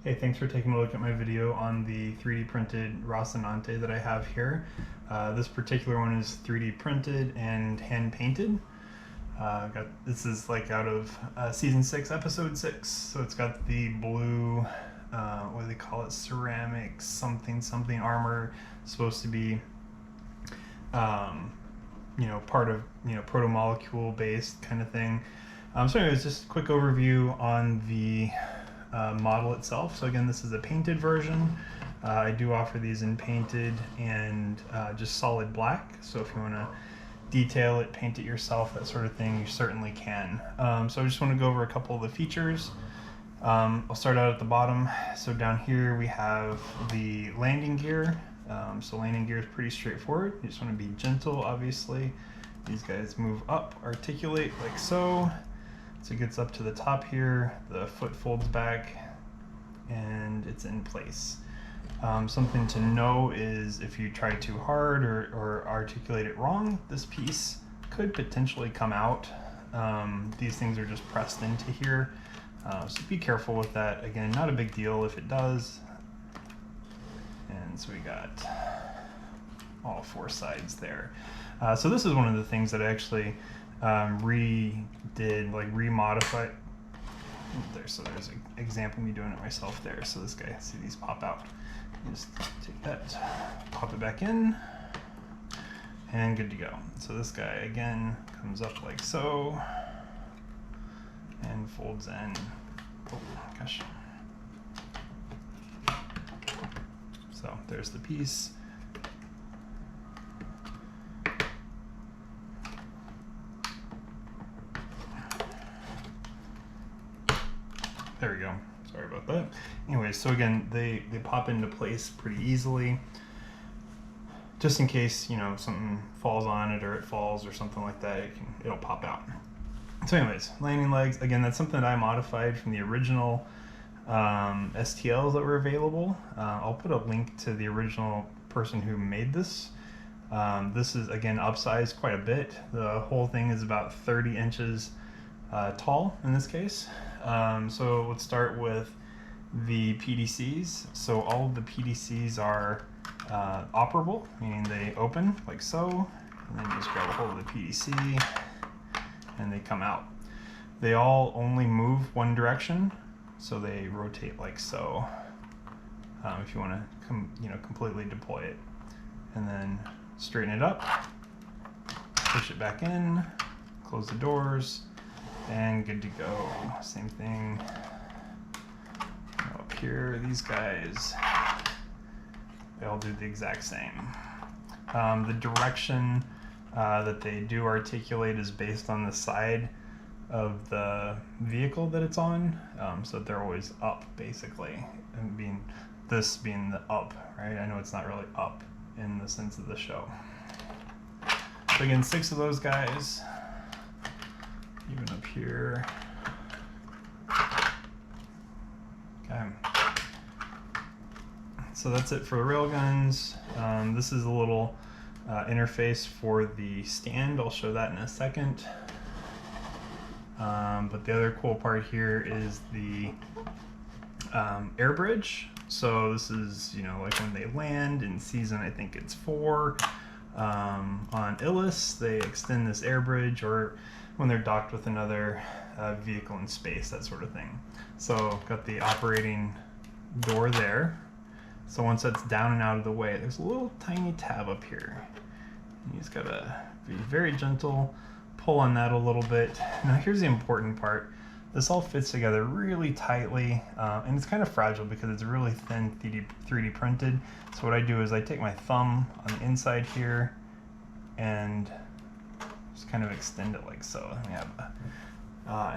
Hey, thanks for taking a look at my video on the 3D printed Rocinante that I have here. This particular one is 3D printed and hand painted. This is like out of season 6, episode 6. So it's got the blue, what do they call it? Ceramic something armor. It's supposed to be, part of, proto-molecule based kind of thing. So anyways, just a quick overview on the model itself. So again, this is a painted version. I do offer these in painted and just solid black. So if you want to detail it, paint it yourself, that sort of thing, you certainly can. So I just want to go over a couple of the features. I'll start out at the bottom. So down here we have the landing gear. So landing gear is pretty straightforward. You just want to be gentle, obviously. These guys move up, articulate like so. So it gets up to the top here, the foot folds back, and it's in place. Something to know is if you try too hard or articulate it wrong, this piece could potentially come out. These things are just pressed into here, so be careful with that. Again, not a big deal if it does. And so we got all 4 sides there. So this is one of the things that I actually remodified there. So there's an example of me doing it myself there. So this guy, see these pop out. You just take that, pop it back in, and good to go. So this guy again comes up like so and folds in. Oh gosh. So there's the piece. There we go. Sorry about that. Anyway, so again, they pop into place pretty easily. Just in case, something falls on it or it falls or something like that, it'll pop out. So anyways, landing legs, again, that's something that I modified from the original STLs that were available. I'll put a link to the original person who made this. This is, again, upsized quite a bit. The whole thing is about 30 inches tall in this case. So let's start with the PDCs. So all of the PDCs are operable, meaning they open like so, and then you just grab a hold of the PDC and they come out. They all only move one direction, so they rotate like so. If you want to completely deploy it, and then straighten it up, push it back in, close the doors, and good to go. Same thing up here. These guys, they all do the exact same. The direction that they do articulate is based on the side of the vehicle that it's on, so they're always up basically, and this being the up, right? I know it's not really up in the sense of the show. So again, 6 of those guys. Even up here. Okay. So that's it for the railguns. This is a little interface for the stand. I'll show that in a second. But the other cool part here is the air bridge. So this is, like when they land in season, I think it's 4. On Illis, they extend this air bridge, or when they're docked with another vehicle in space, that sort of thing. So got the operating door there. So once that's down and out of the way, there's a little tiny tab up here. You just gotta be very gentle, pull on that a little bit. Now here's the important part. This all fits together really tightly, and it's kind of fragile because it's really thin 3D printed. So what I do is I take my thumb on the inside here and just kind of extend it like so. And we have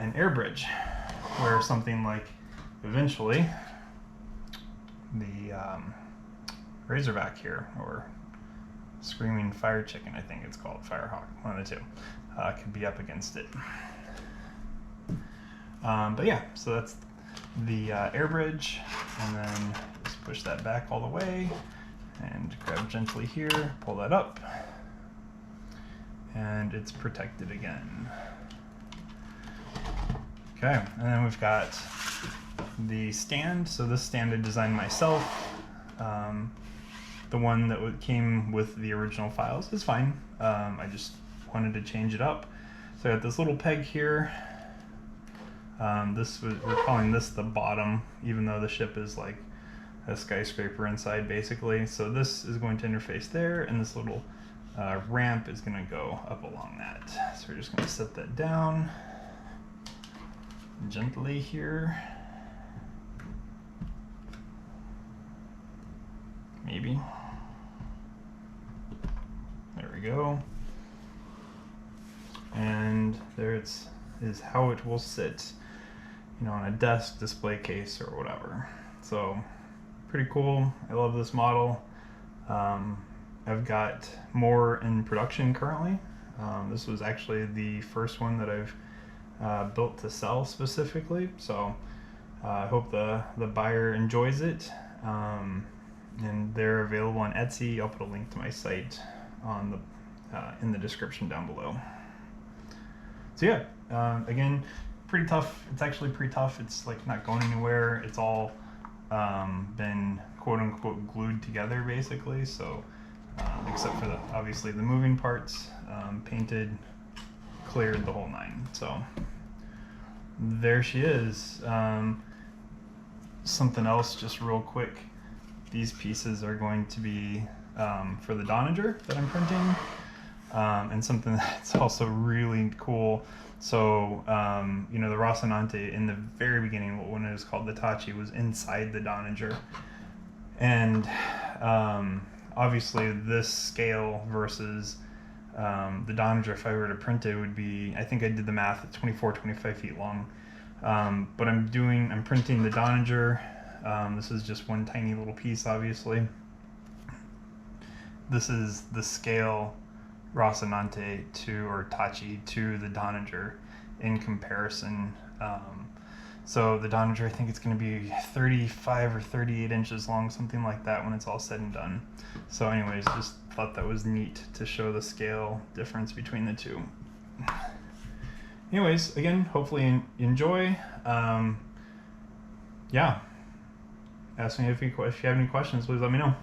an air bridge where something like eventually the Razorback here, or Screaming Fire Chicken, I think it's called, Firehawk, one of the two, could be up against it. But yeah, so that's the air bridge, and then just push that back all the way and grab gently here, pull that up, and it's protected again. Okay, and then we've got the stand. So this stand I designed myself. The one that came with the original files is fine. I just wanted to change it up. So I got this little peg here. We're calling this the bottom, even though the ship is like a skyscraper inside basically. So this is going to interface there, and this little ramp is going to go up along that. So we're just going to set that down gently here. Maybe. There we go. And there is how it will sit, you know, on a desk, display case, or whatever. So pretty cool. I love this model. I've got more in production currently. This was actually the first one that I've built to sell specifically. So I hope the buyer enjoys it. And they're available on Etsy. I'll put a link to my site on in the description down below. So yeah, again, pretty tough. It's actually pretty tough. It's like not going anywhere. It's all been quote unquote glued together basically. So except for obviously the moving parts, painted, cleared, the whole nine. So there she is. Something else just real quick. These pieces are going to be for the Donager that I'm printing, and something that's also really cool. So, you know, the Rocinante in the very beginning, when it was called the Tachi, was inside the Donager. And obviously this scale versus the Donager, if I were to print it, would be, I think I did the math, at 25 feet long. But I'm printing the Donager. This is just one tiny little piece, obviously. This is the scale Rocinante or Tachi to the Donager in comparison. So the Donager, I think it's going to be 35 or 38 inches long, something like that when it's all said and done. So anyways, just thought that was neat to show the scale difference between the two. Anyways, again, hopefully you enjoy. Yeah. Ask me if you have any questions, please let me know.